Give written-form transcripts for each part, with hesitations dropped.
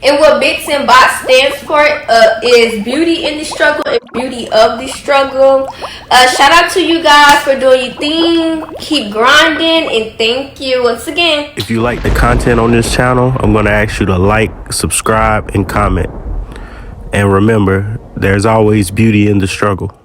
And what Bits and Bots stands for is beauty in the struggle and beauty of the struggle. Shout out to you guys for doing your thing. Keep grinding and thank you once again. If you like the content on this channel, I'm going to ask you to like, subscribe, and comment. And remember, there's always beauty in the struggle.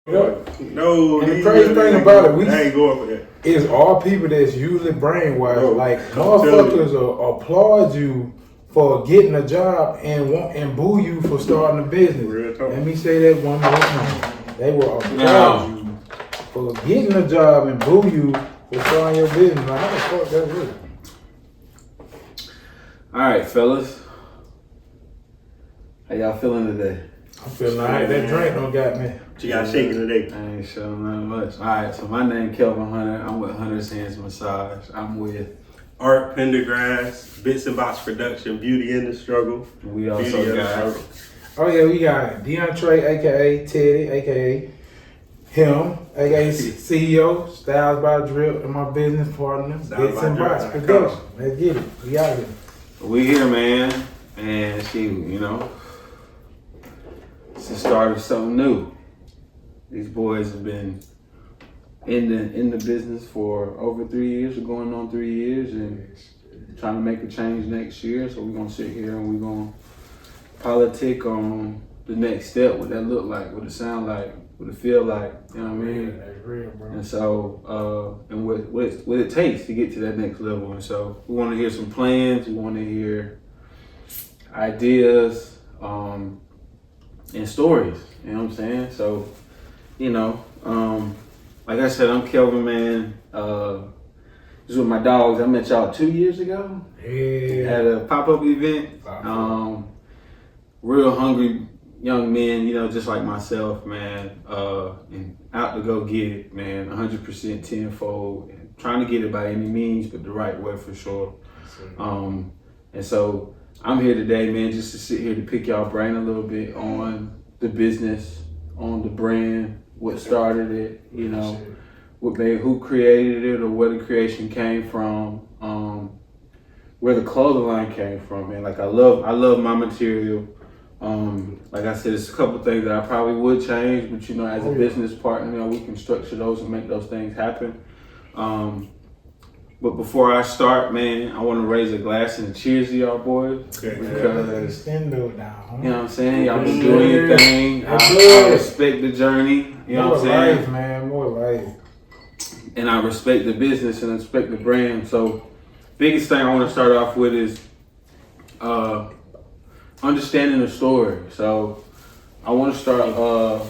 No, and the crazy thing about it, I ain't going for that. Is all people that's usually brainwashed. Bro, like motherfuckers will applaud you for getting a job and boo you for starting a business. Real talk. Let me say that one more time. They will applaud you for getting a job and boo you for starting your business. Like, how the fuck that's real? All right, fellas. How y'all feeling today? I'm feeling like that drink don't got me. What you got shaking today? I ain't showing nothing much. All right, so my name Kelvin Hunter. I'm with Hunter's Hands Massage. I'm with Art Pendergrass, Bits and Bots Production, Beauty in the Struggle. We also got Oh yeah, we got DeAndre, aka Teddy, aka him, aka CEO, Styles by Drip, and my business partner, Bits and Bots Production. Let's get it. We out here. we here, man, and it's the start of something new. These boys have been in the business for over 3 years, or going on 3 years, and trying to make a change next year. So we're gonna sit here and we're gonna politic on the next step, what that look like, what it sound like, what it feel like, you know what I mean? That's real, bro. And so, and what it takes to get to that next level. And so we want to hear some plans, we want to hear ideas, and stories, you know what I'm saying? So, like I said, I'm Kelvin, man. This with my dogs. I met y'all 2 years ago. Yeah. At a pop-up event. Real hungry young men, just like myself, man. And out to go get it, man. 100% tenfold. And trying to get it by any means, but the right way for sure. And so I'm here today, man, just to sit here to pick y'all brain a little bit on the business, on the brand, what started it, what made, who created it, or where the creation came from, where the clothing line came from, man. Like I love my material. Like I said, it's a couple things that I probably would change, but as a business partner, we can structure those and make those things happen. But before I start, man, I want to raise a glass and cheers to y'all boys. Okay. Because, you know what I'm saying? Y'all been doing your thing. I respect the journey. You know what I'm saying? More life, man. More life. And I respect the business and I respect the brand. So, biggest thing I want to start off with is understanding the story. So, I want to start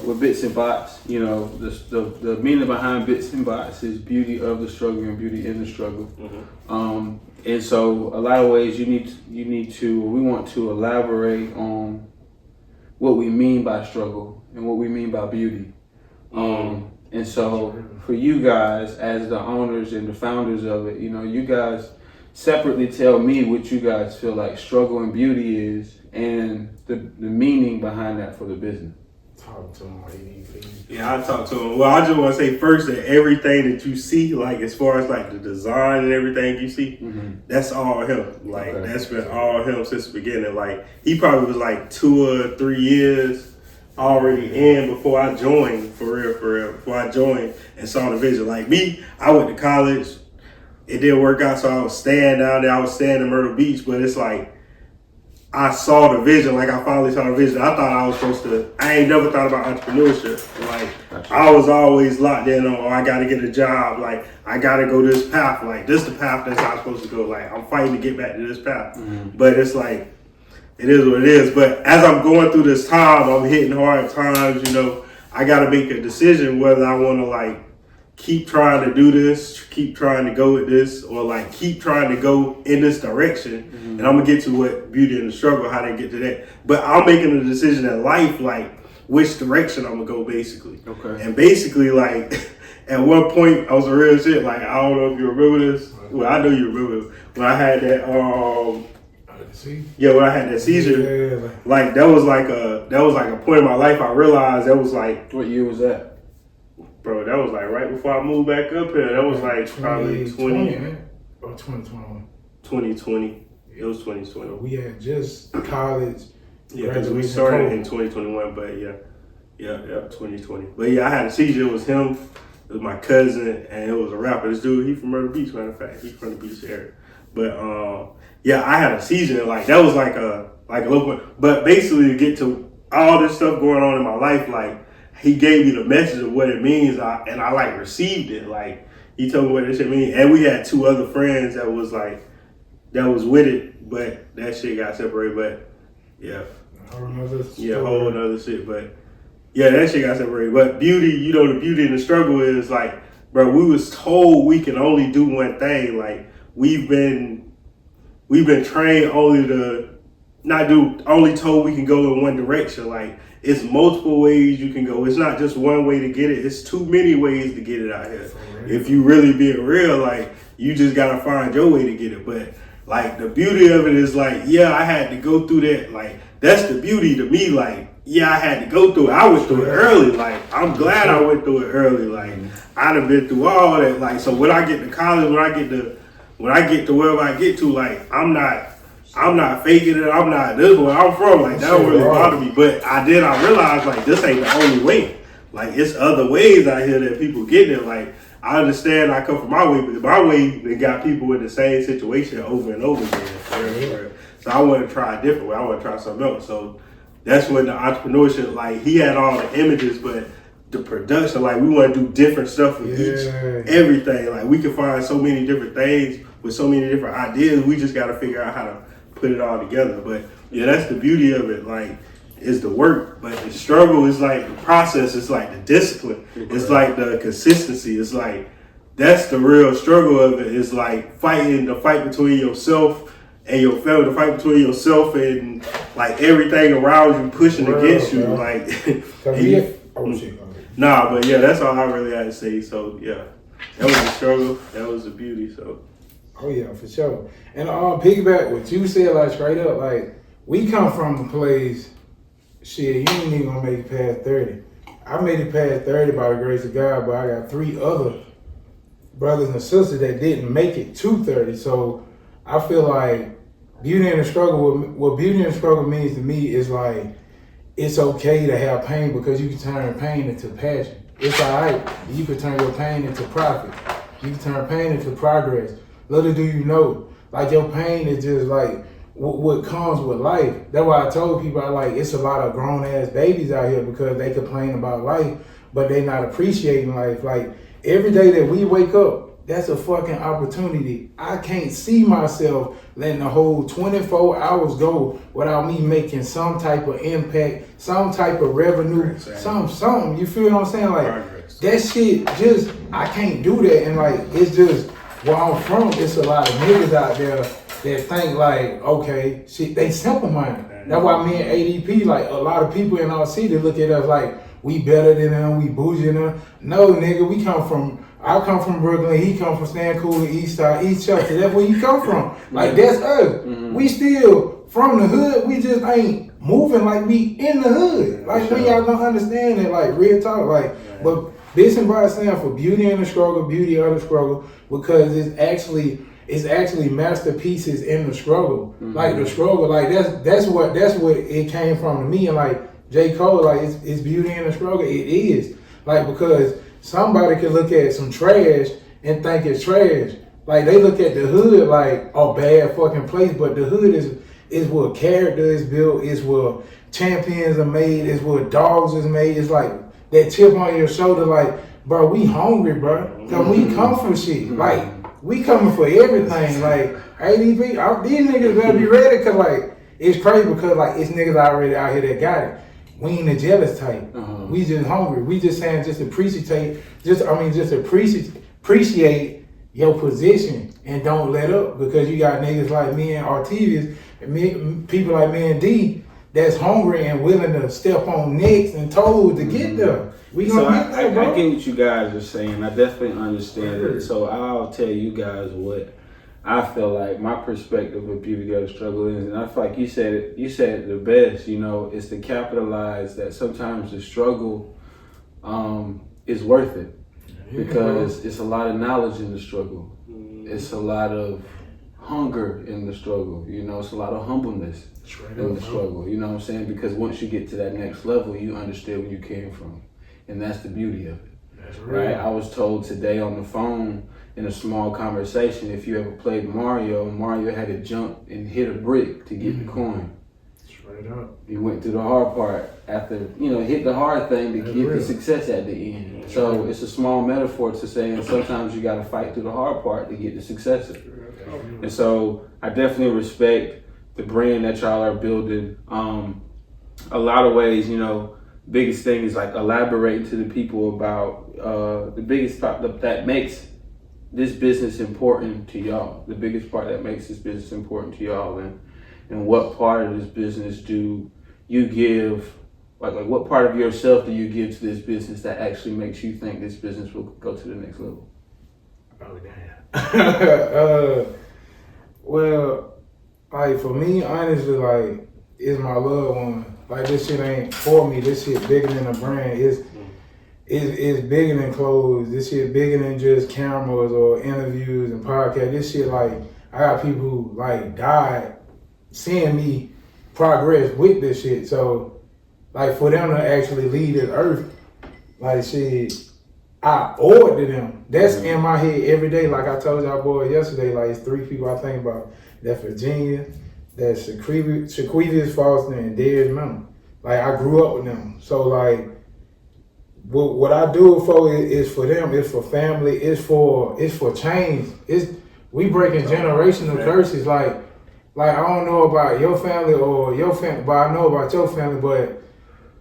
with Bits and Bots. The meaning behind Bits and Bots is beauty of the struggle and beauty in the struggle. Mm-hmm. And so, a lot of ways we want to elaborate on what we mean by struggle and what we mean by beauty. And so, for you guys as the owners and the founders of it, you guys separately tell me what you guys feel like struggle and beauty is, and the meaning behind that for the business. Talk to him, please. Yeah, I talk to him. Well, I just want to say first that everything that you see, like as far as like the design and everything you see, that's all him. Like that's been all him since the beginning. Like he probably was like 2 or 3 years already in before I joined, for real. Before I joined and saw the vision. Like me, I went to college. It didn't work out, so I was staying down there. I was staying in Myrtle Beach, but it's like I saw the vision. Like I finally saw the vision. I thought I was supposed to. I ain't never thought about entrepreneurship. Like I was always locked in on, I got to get a job. Like I got to go this path. Like this the path that's I'm supposed to go. Like I'm fighting to get back to this path. But it's like it is what it is. But as I'm going through this time, I'm hitting hard times. I got to make a decision whether I want to like keep trying to do this, keep trying to go with this, or like keep trying to go in this direction. And I'm gonna get to what beauty in the struggle, how they get to that. But I'm making a decision in life, like which direction I'm gonna go, basically. Okay. And basically, like at one point, I was a real shit. Like I don't know if you remember this. Well, I know you remember when I had that. When I had that seizure. Like that was like a point in my life. I realized that was like. What year was that? Bro, that was like right before I moved back up here. That was like probably 2020 or 2021. 2020. It was 2020. We had just college. Yeah, because we started in 2021, but yeah, 2020. But yeah, I had a seizure. It was him, it was my cousin, and it was a rapper. This dude, he from Myrtle Beach, matter of fact. He's from the beach area. But yeah, I had a seizure. Like that was like a little. But basically, to get to all this stuff going on in my life, like he gave me the message of what it means, and I like received it. Like he told me what this shit means, and we had two other friends that was with it, but that shit got separated. But yeah. Whole other shit. But yeah, that shit got separated. But beauty, the beauty and the struggle is like, bro, we was told we can only do one thing. Like we've been trained only to only told we can go in one direction. Like it's multiple ways you can go. It's not just one way to get it. It's too many ways to get it out here. If you really being real, like you just gotta find your way to get it. But like the beauty of it is like, yeah, I had to go through that. Like that's the beauty to me. Like, yeah, I had to go through it. I went through it early. Like, I'm glad I went through it early. Like, I'd have been through all that. Like, so when I get to college, when I get to wherever I get to, like, I'm not faking it. I'm not this where I'm from. Like, that don't really bother me. But I realized like this ain't the only way. Like, it's other ways out here that people get it. Like, I understand I come from my way, but my way they got people in the same situation over and over again. So I want to try a different way. I want to try something else. So that's when the entrepreneurship, like he had all the images, but the production, like we want to do different stuff with everything. Like we can find so many different things with so many different ideas. We just got to figure out how to put it all together. But yeah, that's the beauty of it. Like is the work, but the struggle is like the process. It's like the discipline. It's like the consistency. It's like that's the real struggle of it. It's like fighting the fight between yourself and your family, the fight between yourself and like everything around you pushing against you. Like, nah, but yeah, that's all I really had to say. So yeah, that was the struggle. That was the beauty. So. Oh yeah, for sure. And piggyback what you said, like straight up, like we come from a place. Shit, you ain't even gonna make it past 30. I made it past 30 by the grace of God, but I got 3 other brothers and sisters that didn't make it to 30. So I feel like beauty and the struggle, what beauty and struggle means to me is like, it's okay to have pain because you can turn pain into passion. It's all right. You can turn your pain into profit. You can turn pain into progress. Little do you know, like your pain is just like what comes with life. That's why I told people, it's a lot of grown ass babies out here because they complain about life, but they not appreciating life. Like every day that we wake up, that's a fucking opportunity. I can't see myself letting the whole 24 hours go without me making some type of impact, some type of revenue, something. You feel what I'm saying? Like that shit just, I can't do that. And like, it's just where I'm from, it's a lot of niggas out there that think like, okay, shit, they simple minded. That's why me and ADP, like a lot of people in our city look at us like we better than them, we bougie than them. No, nigga, I come from Brooklyn, he come from Stan Cool, East Side, East Chelsea. That's where you come from. Like that's us. Mm-hmm. We still from the hood, we just ain't moving like we in the hood. Like when y'all gonna understand it, like real talk, like but this and by stand for beauty in the struggle, beauty of the struggle, because it's actually masterpieces in the struggle. Mm-hmm. Like the struggle, like that's what it came from to me. And like J. Cole, like it's beauty in the struggle. It is. Like because somebody can look at some trash and think it's trash. Like they look at the hood like a bad fucking place, but the hood is where character is built, is where champions are made, is where dogs is made. It's like that chip on your shoulder, like, bro, we hungry, bro. Cause we come for shit. Like we coming for everything. Like ADP, these niggas better be ready, cause like it's crazy because like it's niggas already out here that got it. We ain't the jealous type. Uh-huh. We just hungry. We just saying appreciate your position and don't let up because you got niggas like me and Artevius and people like me and D that's hungry and willing to step on necks and toes to get there. We gonna get there, bro. I get what you guys are saying. I definitely understand it. So I'll tell you guys what I feel like my perspective of beauty of the struggle is, and I feel like you said it the best. You know, it's to capitalize that sometimes the struggle it's worth it because it's a lot of knowledge in the struggle. It's a lot of hunger in the struggle. You know, it's a lot of humbleness in the struggle. You know what I'm saying? Because once you get to that next level, you understand where you came from, and that's the beauty of it. That's real. Right? I was told today on the phone in a small conversation, if you ever played Mario had to jump and hit a brick to get the coin. Straight up. He went through the hard part after, hit the hard thing to That's get real. the success at the end. So it's a small metaphor to saying sometimes you got to fight through the hard part to get the success. And so I definitely respect the brand that y'all are building. A lot of ways, biggest thing is like elaborating to the people about the biggest part that makes this business important to y'all. The biggest part that makes this business important to y'all, and what part of this business do you give? Like what part of yourself do you give to this business that actually makes you think this business will go to the next level? Oh damn. Well, like for me, honestly, like it's my loved one. Like this shit ain't for me. This shit bigger than a brand. It's bigger than clothes. This shit bigger than just cameras or interviews and podcasts. This shit like I got people who like died seeing me progress with this shit. So like for them to actually leave this earth, like shit, I owe it to them. That's in my head every day. Like I told y'all boys yesterday, like it's 3 people I think about. That's Virginia, that's Shaquavius Foster and Darius Miller. Like I grew up with them. So like what I do it for is for them, it's for family, it's for change. We breaking generational curses. Like I don't know about your family or your family, but I know about your family, but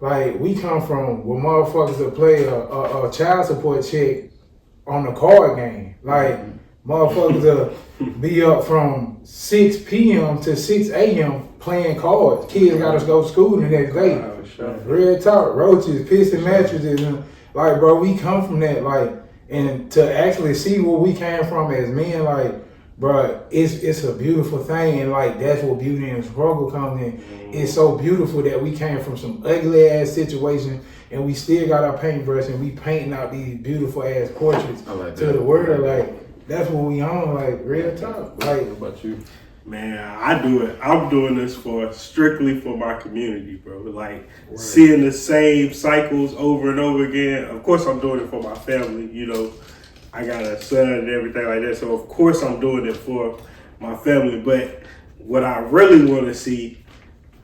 like we come from where motherfuckers that play a child support check on the card game. Like motherfuckers will be up from 6 p.m. to 6 a.m. playing cards. Kids gotta go to school the next day. Real talk, roaches, pissing mattresses, and like bro, we come from that. Like, and to actually see where we came from as men, like, bro, it's a beautiful thing, and like that's where beauty and struggle comes in. It's so beautiful that we came from some ugly ass situation, and we still got our paintbrush and we painting out these beautiful ass portraits to the world. Like that's what we on. Like real talk. Like what about you? Man, I do it. I'm doing this strictly for my community, bro. Like seeing the same cycles over and over again. Of course, I'm doing it for my family. I got a son and everything like that. So of course, I'm doing it for my family. But what I really want to see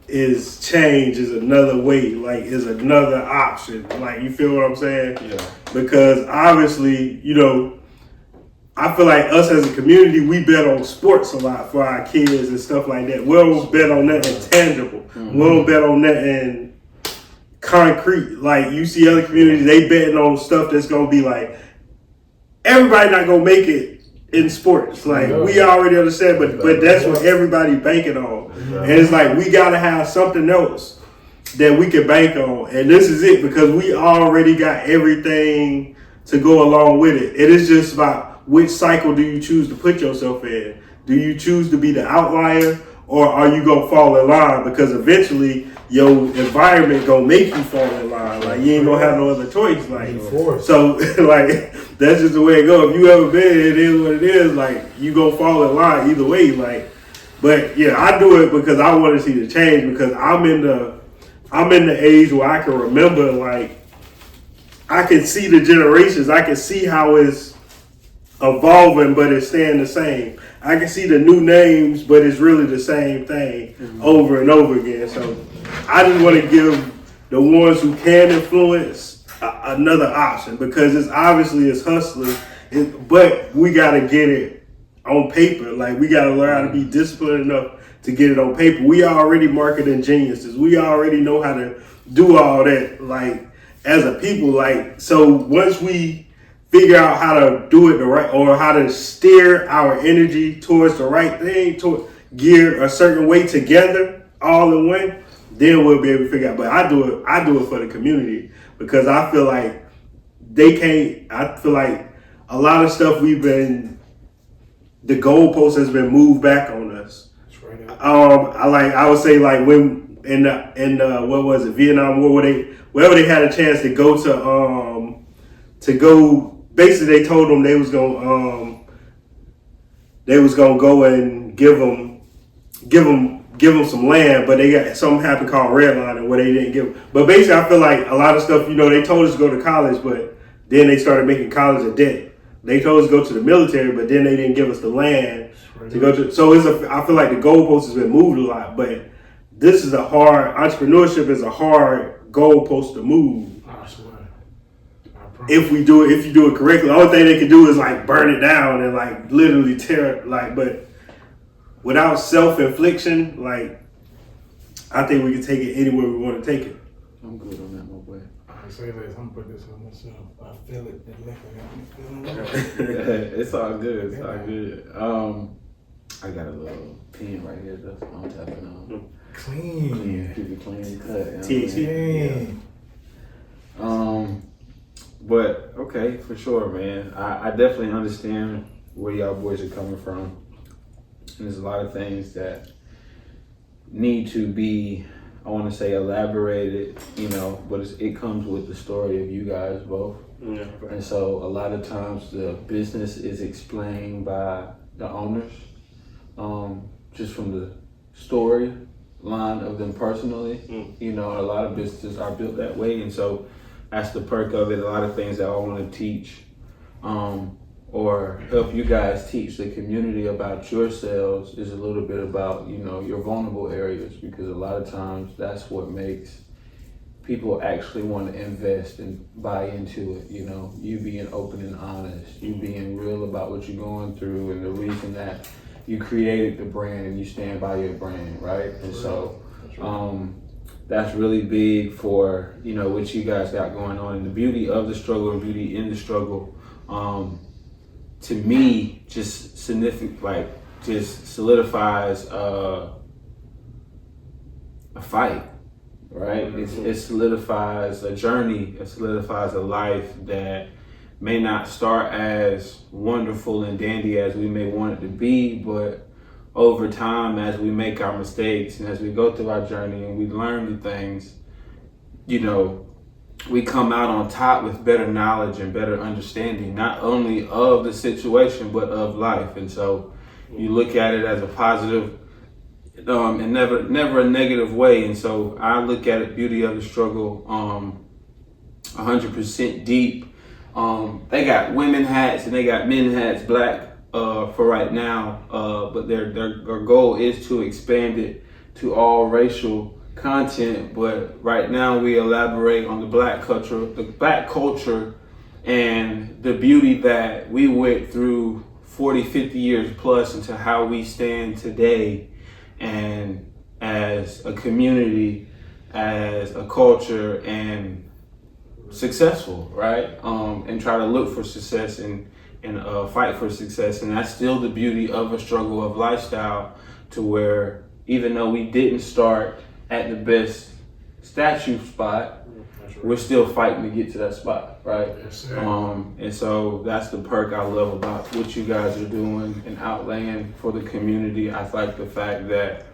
is change. Is another way. Like is another option. Like you feel what I'm saying? Yeah. Because obviously, I feel like us as a community, we bet on sports a lot for our kids and stuff like that. We don't bet on nothing tangible. We don't bet on nothing concrete. Like you see other communities, they betting on stuff that's gonna be like everybody not gonna make it in sports. Like we already understand, but that's what everybody banking on. And it's like we gotta have something else that we can bank on. And this is it because we already got everything to go along with it. It is just about which cycle do you choose to put yourself in? Do you choose to be the outlier, or are you gonna fall in line? Because eventually your environment gonna make you fall in line. Like you ain't gonna have no other choice. Like so, like that's just the way it goes. If you ever been, it is what it is. Like you gonna fall in line either way. Like, but yeah, I do it because I want to see the change. Because I'm in the age where I can remember. Like I can see the generations. I can see how it's evolving, but it's staying the same. I can see the new names, but it's really the same thing over and over again. So I just want to give the ones who can influence another option because it's obviously it's hustling, but we got to get it on paper. Like we got to learn how to be disciplined enough to get it on paper. We already marketing geniuses. We already know how to do all that. Like as a people, like so once we figure out how to do it the right, or how to steer our energy towards the right thing, to gear a certain way together, all in one, then we'll be able to figure out. But I do it for the community because I feel like I feel like a lot of stuff the goalpost has been moved back on us. I would say like when in the what was it, Vietnam War, wherever they had a chance to go to go. Basically, they told them they was gonna go and give them some land, but they got something happened called redlining where they didn't give them. But basically, I feel like a lot of stuff, they told us to go to college, but then they started making college a debt. They told us to go to the military, but then they didn't give us the land to go to. So I feel like the goalpost has been moved a lot, but this is entrepreneurship is a hard goalpost to move. I swear. If you do it correctly, the only thing they can do is like burn it down and like literally tear it, but without self-infliction, like I think we can take it anywhere we want to take it. I'm good on that, my boy. I say this, I'm putting this on myself. I feel it. The It's all good. It's all good. I got a little pen right here that's I'm tapping on. Clean. Yeah, keep it clean cut. THC. But okay, for sure, man. I definitely understand where y'all boys are coming from. And there's a lot of things that need to be, I want to say, elaborated, but it comes with the story of you guys both. Yeah. And so a lot of times the business is explained by the owners, just from the story line of them personally. A lot of businesses are built that way. And so that's the perk of it. A lot of things that I want to teach or help you guys teach the community about yourselves is a little bit about, your vulnerable areas, because a lot of times that's what makes people actually want to invest and buy into it. You being open and honest, you being real about what you're going through and the reason that you created the brand and you stand by your brand, right? And so that's really big for, what you guys got going on. And the beauty of the struggle and beauty in the struggle, to me, just solidifies a fight, right? Mm-hmm. It solidifies a journey. It solidifies a life that may not start as wonderful and dandy as we may want it to be, but over time, as we make our mistakes and as we go through our journey and we learn the things, we come out on top with better knowledge and better understanding, not only of the situation, but of life. And so you look at it as a positive and never a negative way. And so I look at it, beauty of the struggle, 100% deep. They got women hats and they got men hats, black for right now, but their goal is to expand it to all racial content. But right now we elaborate on the black culture and the beauty that we went through 40, 50 years plus into how we stand today, and as a community, as a culture, and successful, right? And try to look for success and fight for success. And that's still the beauty of a struggle of lifestyle, to where even though we didn't start at the best statue spot, we're still fighting to get to that spot, right? Yes, And so that's the perk I love about what you guys are doing and outlaying for the community. I like the fact that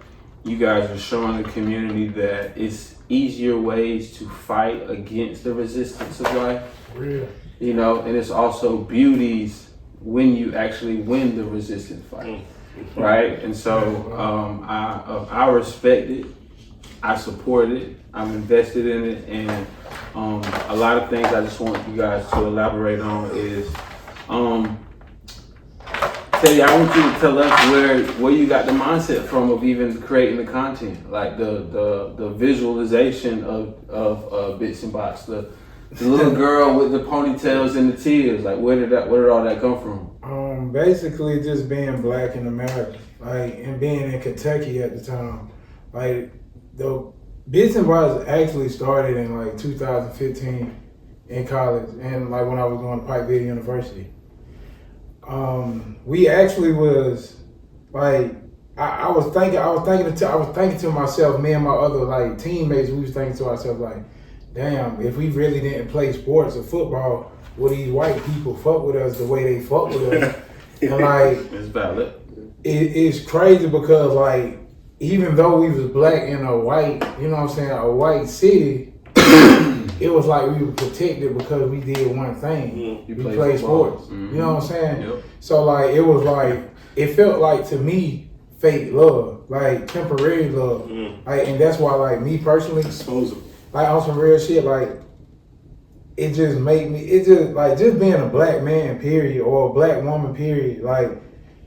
you guys are showing the community that it's easier ways to fight against the resistance of life. Real. And it's also beauties when you actually win the resistance fight, right? And so I respect it, I support it, I'm invested in it, and a lot of things I just want you guys to elaborate on is, Teddy, I want you to tell us where you got the mindset from of even creating the content, like the visualization of Bits and Bots, the little girl with the ponytails and the tears. Like, where did all that come from? Basically just being black in America, and being in Kentucky at the time. The Bits and Bots actually started in 2015 in college, and when I was going to Pikeville University. We actually was I was thinking to myself, me and my other teammates, we was thinking to ourselves damn, if we really didn't play sports or football, would these white people fuck with us the way they fuck with us? And it's valid. It's crazy because even though we was black in a white, a white city, it was like we were protected because we did one thing. We played sports. You know what I'm saying? Yep. So like it was like it felt like to me fake love, like temporary love, like, and that's why like me personally, Disposable. like on some real shit, like it just made me, it just like just being a black man period or a black woman period, like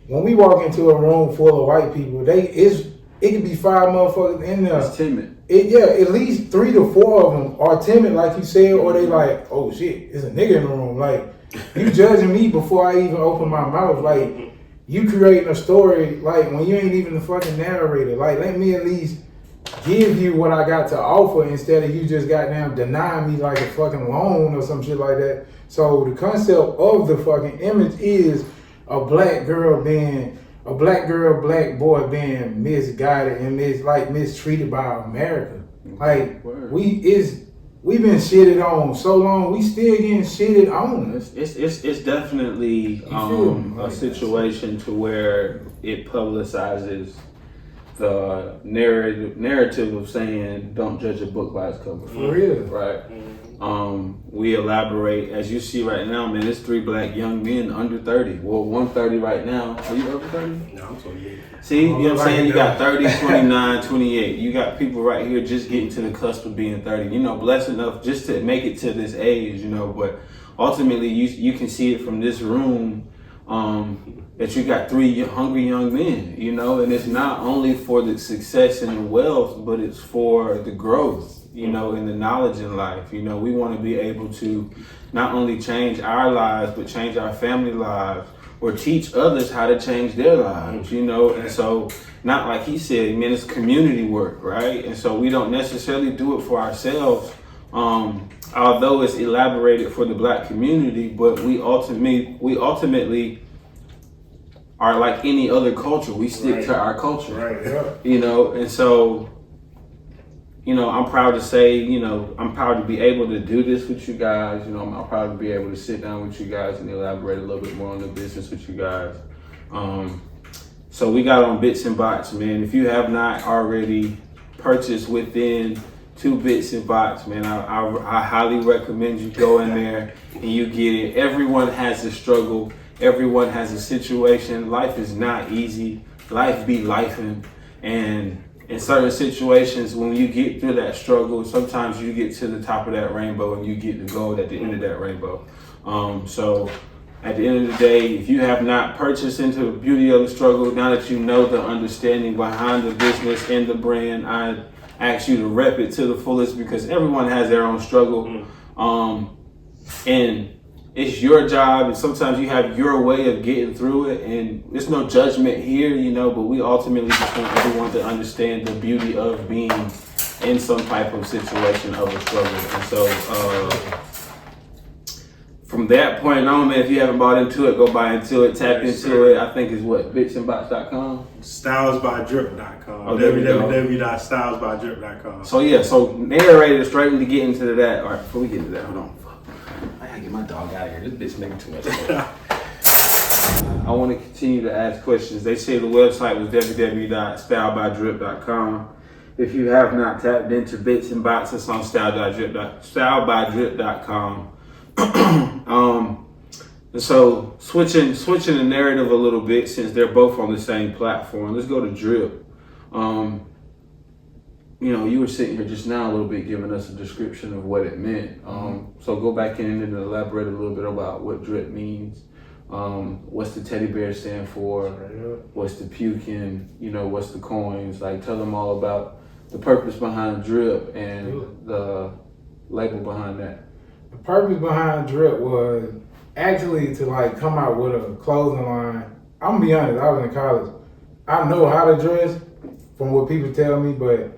when we walk into a room full of white people, it could be 5 motherfuckers in there. It's timid. At least 3 to 4 of them are timid, like you said, or they like, oh shit, it's a nigga in the room. Like, you judging me before I even open my mouth. Like, you creating a story, like, when you ain't even the fucking narrator. Like, let me at least give you what I got to offer instead of you just goddamn denying me like a fucking loan or some shit like that. So, the concept of the fucking image is a black black boy being misguided and mistreated by America. Like we've been shitted on so long, we still getting shitted on. It's definitely a situation to where it publicizes the narrative of saying don't judge a book by its cover. For real, right? We elaborate, as you see right now, man, it's 3 black young men under 30. Well, 130 right now. Are you over 30? No, I'm 28. See, you know what I'm saying? You got 30, 29, 28. You got people right here just getting to the cusp of being 30. You know, blessed enough just to make it to this age, you know, but ultimately you can see it from this room that you got 3 hungry young men, you know, and it's not only for the success and the wealth, but it's for the growth, you know, and the knowledge in life. You know, we want to be able to not only change our lives, but change our family lives or teach others how to change their lives, you know. And so, not like he said, man, it's community work, right? And so we don't necessarily do it for ourselves, although it's elaborated for the black community, but we ultimately are like any other culture. We stick to our culture, you know. And so, you know, I'm proud to say, you know, I'm proud to be able to do this with you guys. You know, I'm proud to be able to sit down with you guys and elaborate a little bit more on the business with you guys. So we got on Bits and Bots, man. If you have not already purchased within 2 Bits and Bots, man, I highly recommend you go in there and you get it. Everyone has a struggle. Everyone has a situation. Life is not easy. Life be lifing. And in certain situations, when you get through that struggle, sometimes you get to the top of that rainbow and you get the gold at the end of that rainbow. So at the end of the day, if you have not purchased into the beauty of the struggle, now that you know the understanding behind the business and the brand, I ask you to rep it to the fullest because everyone has their own struggle. And it's your job, and sometimes you have your way of getting through it, and there's no judgment here, you know, but we ultimately just want everyone to understand the beauty of being in some type of situation of a struggle. And so from that point on, man, if you haven't bought into it, go buy into it, tap into it. I think it's what, bitsandbots.com? Stylesbydrip.com. Oh, www.stylesbydrip.com. So yeah, so narrator straight into get into that. All right, before we get into that, hold on. I gotta get my dog out of here. This bitch making too much noise. I want to continue to ask questions. They say the website was www.stylebydrip.com. If you have not tapped into Bits and Bots, it's on stylebydrip.com. And so switching the narrative a little bit, since they're both on the same platform, let's go to Drip. You know, you were sitting here just now a little bit giving us a description of what it meant. So go back in and elaborate a little bit about what Drip means. What's the teddy bear stand for? What's the puking? You know, what's the coins? Like, tell them all about the purpose behind Drip and the label behind that. The purpose behind Drip was actually to like come out with a clothing line. I'm gonna be honest, I was in college. I know how to dress from what people tell me, but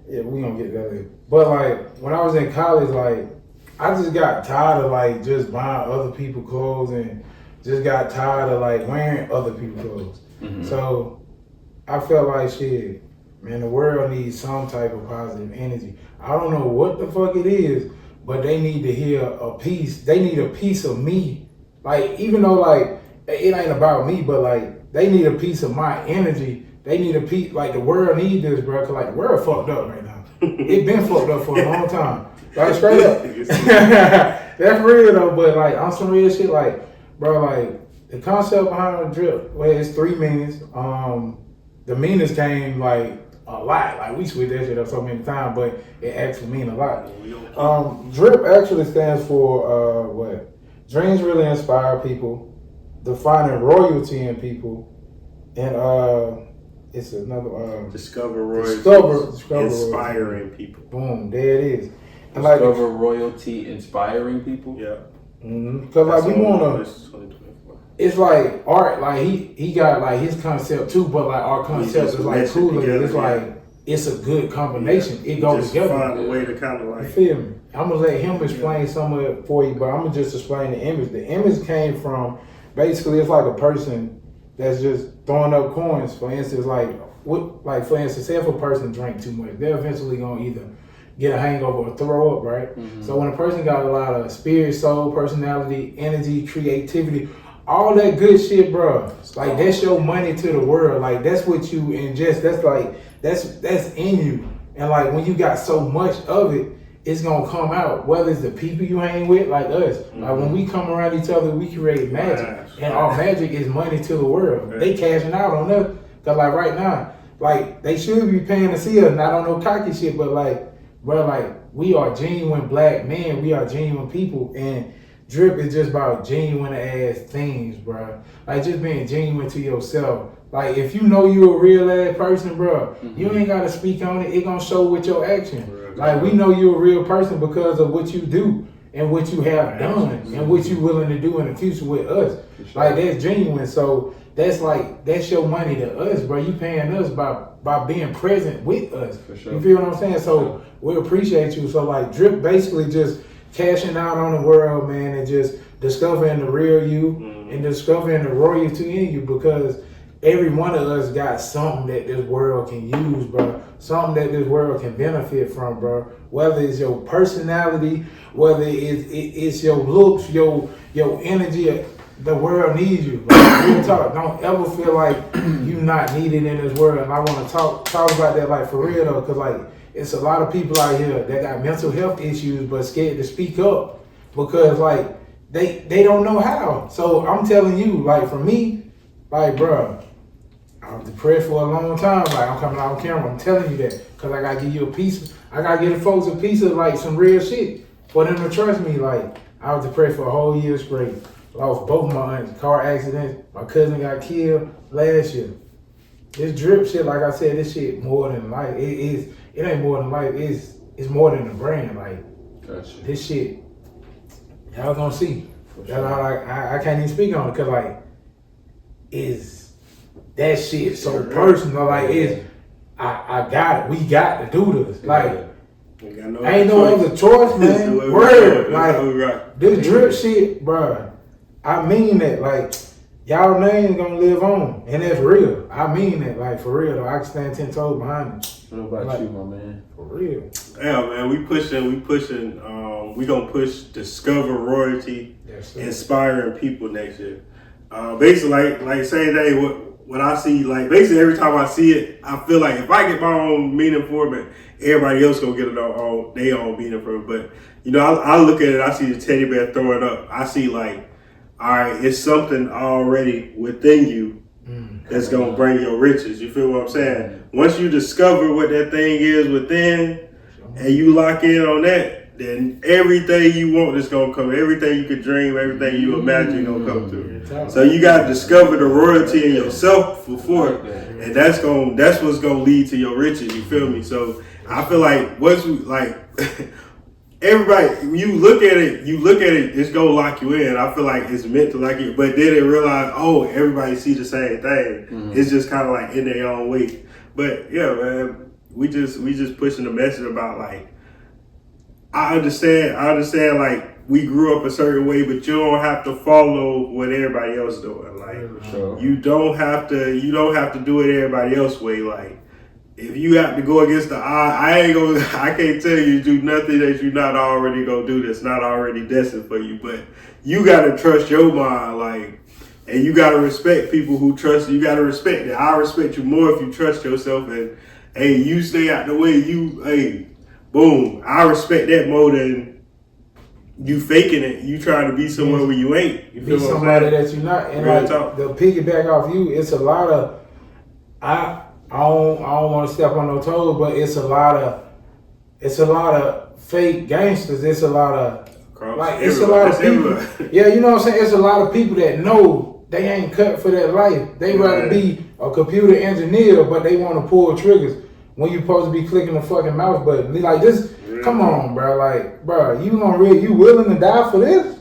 yeah, we gonna get that later. But like when I was in college, like I just got tired of like just buying other people's clothes and just got tired of like wearing other people's clothes. So I felt like shit, man, the world needs some type of positive energy. I don't know what the fuck it is, but they need to hear a piece. They need a piece of me. Like, even though like it ain't about me, but like they need a piece of my energy. They need a piece, like the world need this, bro. Cause like the world fucked up right now. It been fucked up for a long time. Like straight up. That's real though, but like on some real shit, like, bro, like the concept behind the drip, well, it's 3 meanings. The meanings came like a lot. Like we switched that shit up so many times, but it actually mean a lot. Drip actually stands for what? Dreams really inspire people, defining royalty in people, and it's another discover royalty, discover inspiring royalty. people. Boom, there it is. And Discover royalty, inspiring people. Yeah. Because like we wanna, it's like art. Like he got like his concept too, but like our concept is like cooler. It's like it's a good combination. It goes together. Find a way to kind of like. You feel me? I'm gonna let him explain some of it for you, but I'm gonna just explain the image. The image came from basically it's like a person that's just throwing up coins. For instance, for instance, say if a person drank too much, they're eventually gonna either get a hangover or throw up, right? So when a person got a lot of spirit, soul, personality, energy, creativity, all that good shit, bro, like that's your money to the world. Like that's what you ingest. That's in you. And like when you got so much of it, it's gonna come out. Whether it's the people you hang with, like us. Like when we come around each other, we create magic, and our magic is money to the world. They cashing out on us, cause like right now, like they should be paying to see us. Not on no cocky shit, but like, bro, like we are genuine black men. We are genuine people, and drip is just about genuine ass things, bro. Like just being genuine to yourself. Like if you know you a real ass person, bro, you ain't gotta speak on it. It gonna show with your action. Like we know you a real person because of what you do and what you have done and what you willing to do in the future with us. Like that's genuine. So that's your money to us, bro. You paying us by being present with us. You feel what I'm saying? So we appreciate you. So like drip basically just cashing out on the world, man, and just discovering the real you and discovering the royalty in you, because every one of us got something that this world can use, bro. Something that this world can benefit from, bro. Whether it's your personality, whether it's your looks, your energy, the world needs you. Like, real talk. Don't ever feel like you not needed in this world. And I want to talk about that like for real though, because like it's a lot of people out here that got mental health issues but scared to speak up because like they don't know how. So I'm telling you, like for me, like bro, I was depressed for a long time. Like I'm coming out on camera, I'm telling you that, because I gotta give you a piece. I gotta give the folks a piece of like some real shit for them to trust me. Like I was depressed for a whole year straight. Lost both my aunts, car accidents. My cousin got killed last year. This drip shit, like I said, this shit more than life. It ain't more than life. It's more than a brand. Like this shit, y'all gonna see. That's all I can't even speak on it because like is. That shit so personal, like I got it. We got to do this. Like ain't no other choice, man. Word, like this drip shit, bro. I mean that, like y'all names gonna live on, and that's real. I mean that, like for real. Though I can stand 10 toes behind it. What about like, you, my man? For real. Yeah, man. We pushing. We gonna push discover royalty, inspiring people next year. Basically, like saying that what I see, like basically every time I see it, I feel like if I get my own meaning for it, everybody else gonna get their own meaning for it. But you know, I look at it, I see the teddy bear throwing up. I see like, all right, it's something already within you that's gonna bring your riches. You feel what I'm saying? Once you discover what that thing is within, and you lock in on that, then everything you want is gonna come. Everything you could dream, everything you imagine gonna come through. So you gotta discover the royalty in yourself before, and that's what's gonna lead to your riches. You feel me? So I feel like everybody, you look at it, it's gonna lock you in. I feel like it's meant to lock you, but then they realize, oh, everybody see the same thing. It's just kind of like in their own way. But yeah, man, we just pushing the message about like. I understand like we grew up a certain way, but you don't have to follow what everybody else doing. Like you don't have to do it everybody else way. Like if you have to go against the odds, I can't tell you to do nothing that you're not already gonna do that's not already destined for you. But you gotta trust your mind, like, and you gotta respect people who trust you. You gotta respect that. I respect you more if you trust yourself and hey, you stay out the way. boom, I respect that more than you faking it. You trying to be somewhere where you ain't. You feel be what I'm somebody saying? that you're not. And Real like talk. the piggyback off you, it's a lot of I don't want to step on no toes, but it's a lot of fake gangsters. It's a lot of it's a lot of people. Yeah, you know what I'm saying? It's a lot of people that know they ain't cut for that life. They rather be a computer engineer, but they want to pull triggers when you supposed to be clicking the fucking mouse button. Be like this. Come on, bro. Like, bro, you willing to die for this?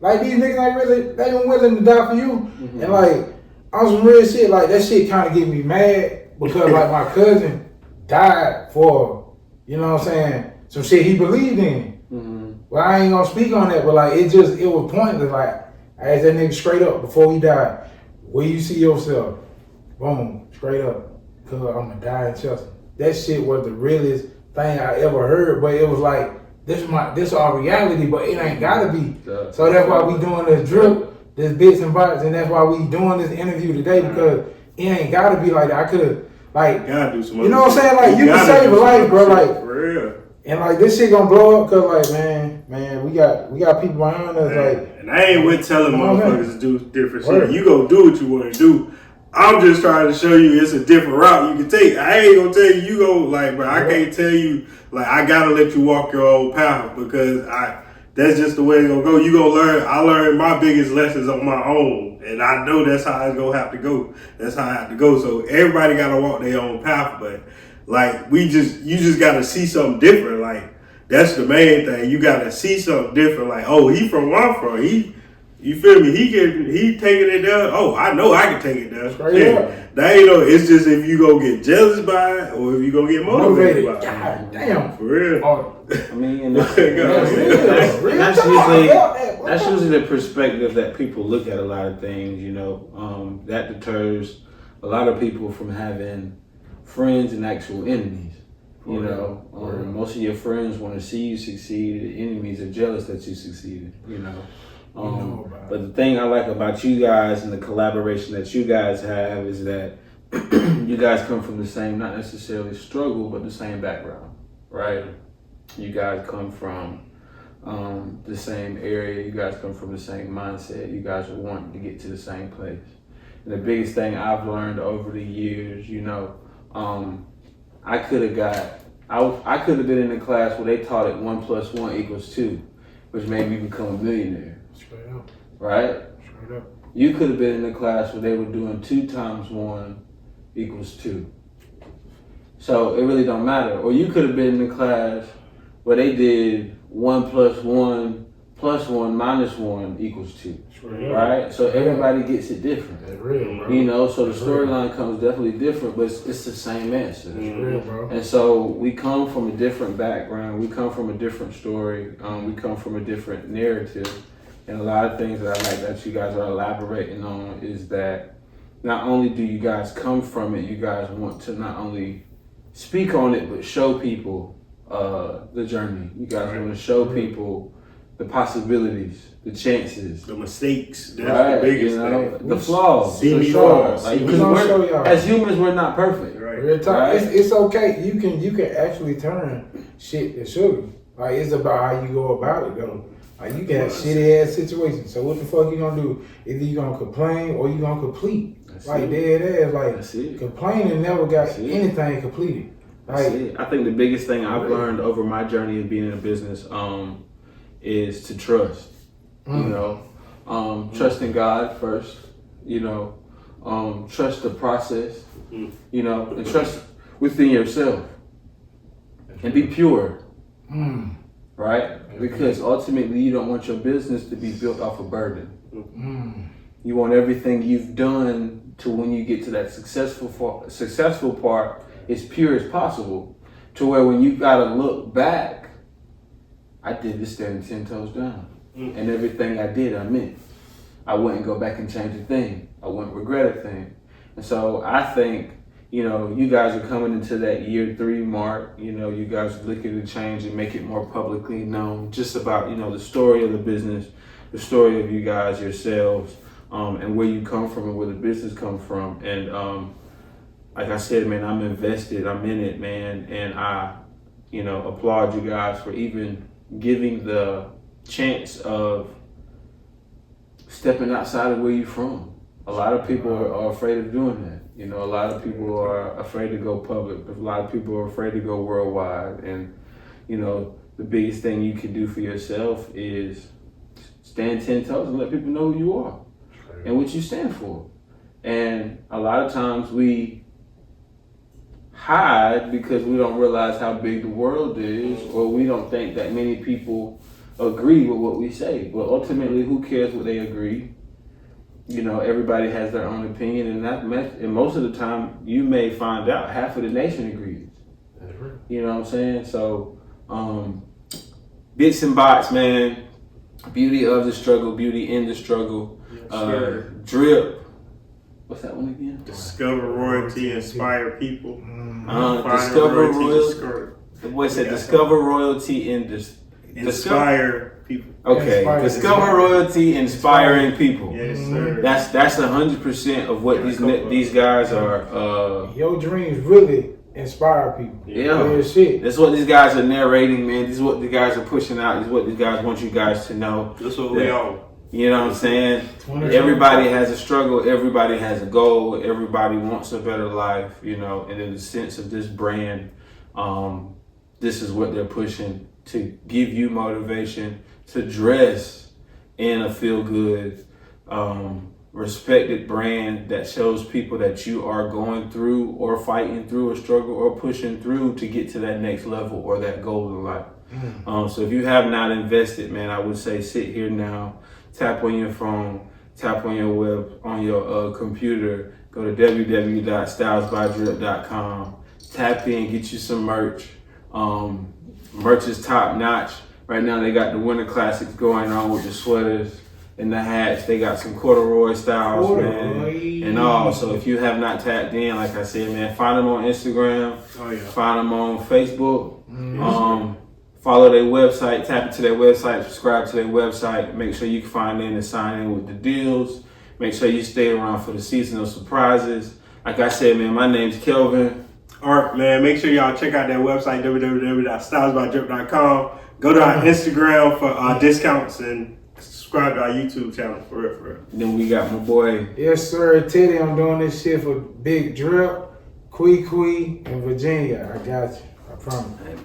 Like these niggas they ain't willing to die for you. Mm-hmm. And like on some real shit, like that shit kind of get me mad because like my cousin died for, you know what I'm saying, some shit he believed in. Mm-hmm. Well, I ain't gonna speak on that, but like it was pointless. Like I asked that nigga straight up before he died, where you see yourself? Boom, straight up, cause I'm gonna die in Chelsea. That shit was the realest thing I ever heard, but it was like this our reality, but it ain't gotta be. So that's why we doing this drip, this bits and bytes, and that's why we doing this interview today, because it ain't gotta be like that. I could've like, gotta do some, you know what I'm saying? Like you can save a life, bro. Like for real. And like this shit gonna blow up, cause like man, we got people behind us, like. And I ain't with telling motherfuckers to do different shit. You go do what you want to do. I'm just trying to show you it's a different route you can take. I ain't gonna tell you go like, but I can't tell you like I gotta let you walk your own path, because that's just the way it's gonna go. You gonna learn. I learned my biggest lessons on my own, and I know that's how it's gonna have to go. That's how I have to go. So everybody gotta walk their own path, but like you just gotta see something different. Like that's the main thing. You gotta see something different. Like, oh, he from where I'm from. You feel me? He taking it there. Oh, I know I can take it there. That ain't no. It's just if you go get jealous by it or if you go get motivated by it. God damn, for real. I mean, and that's usually the perspective that people look at a lot of things. You know, that deters a lot of people from having friends and actual enemies. You know, most of your friends want to see you succeed. The enemies are jealous that you succeeded. You know. But the thing I like about you guys and the collaboration that you guys have is that you guys come from the same, not necessarily struggle, but the same background, right? You guys come from the same area. You guys come from the same mindset. You guys are wanting to get to the same place. And the biggest thing I've learned over the years, you know, I could have been in a class where they taught it 1 + 1 = 2, which made me become a millionaire. Straight up. Right? Straight up. You could have been in a class where they were doing 2 × 1 = 2. So it really don't matter. Or you could have been in a class where they did 1 + 1 + 1 - 1 = 2. Right? So everybody gets it different. That's real, bro. You know, so the storyline comes definitely different, but it's the same answer. That's real, bro. And so we come from a different background. We come from a different story. We come from a different narrative. And a lot of things that I like that you guys are elaborating on is that not only do you guys come from it, you guys want to not only speak on it, but show people the journey. You guys want to show people the possibilities, the chances, the mistakes. That's the biggest thing. The flaws. See me flaws. Like, as humans, we're not perfect. Right. Right? It's okay. You can actually turn shit to sugar. Like it's about how you go about it though. Like you can have shitty ass situations. So what the fuck you gonna do? Either you gonna complain or you gonna complete. That's like dead ass. Like complaining never got anything completed. Like I think the biggest thing I've learned over my journey of being in a business is to trust. You know, trust in God first. You know, trust the process. You know, and trust within yourself, and be pure. Right? Because ultimately you don't want your business to be built off a burden. You want everything you've done to when you get to that successful part as pure as possible. To where when you gotta look back, I did this standing 10 toes down. And everything I did, I meant. I wouldn't go back and change a thing. I wouldn't regret a thing. And so I think, you know, you guys are coming into that year 3 mark. You know, you guys are looking to change and make it more publicly known. Just about, you know, the story of the business, the story of you guys, yourselves, and where you come from and where the business comes from. And like I said, man, I'm invested. I'm in it, man. And applaud you guys for even giving the chance of stepping outside of where you're from. A lot of people are afraid of doing that. A lot of people are afraid to go public. A lot of people are afraid to go worldwide. And, the biggest thing you can do for yourself is stand 10 toes and let people know who you are and what you stand for. And a lot of times we hide because we don't realize how big the world is, or we don't think that many people agree with what we say. But ultimately, who cares what they agree? Everybody has their own opinion, and most of the time, you may find out half of the nation agrees. That's right. You know what I'm saying? So, bits and bots, man. Beauty of the struggle, beauty in the struggle. Drip. What's that one again? Discover royalty, inspire people. Discover royalty. What's it? Discover royalty in inspire people. Okay, discover royalty, inspiring people. Yes, sir. That's 100% of what these guys are. Your dreams really inspire people. Yeah, real shit. That's what these guys are narrating, man. This is what the guys are pushing out. This is what these guys want you guys to know. That's what we all. You know what I'm saying? Everybody has a struggle. Everybody has a goal. Everybody wants a better life. And in the sense of this brand, this is what they're pushing to give you motivation to dress in a feel-good, respected brand that shows people that you are going through or fighting through a struggle or pushing through to get to that next level or that goal in life. So if you have not invested, man, I would say sit here now, tap on your phone, tap on your computer, go to www.stylesbydrip.com, tap in, get you some merch. Merch is top notch. Right now they got the winter classics going on with the sweaters and the hats. They got some corduroy styles, man, and all. So if you have not tapped in, like I said, man, find them on Instagram. Find them on Facebook. Follow their website, tap into their website, subscribe to their website. Make sure you can find in and sign in with the deals. Make sure you stay around for the seasonal surprises. Like I said, man, my name's Kelvin. All right, man, make sure y'all check out that website, www.stylesbydrip.com. Go to our Instagram for discounts and subscribe to our YouTube channel, for real. And then we got my boy. Yes, sir, Teddy. I'm doing this shit for Big Drip, Quee, and Virginia. I got you. I promise.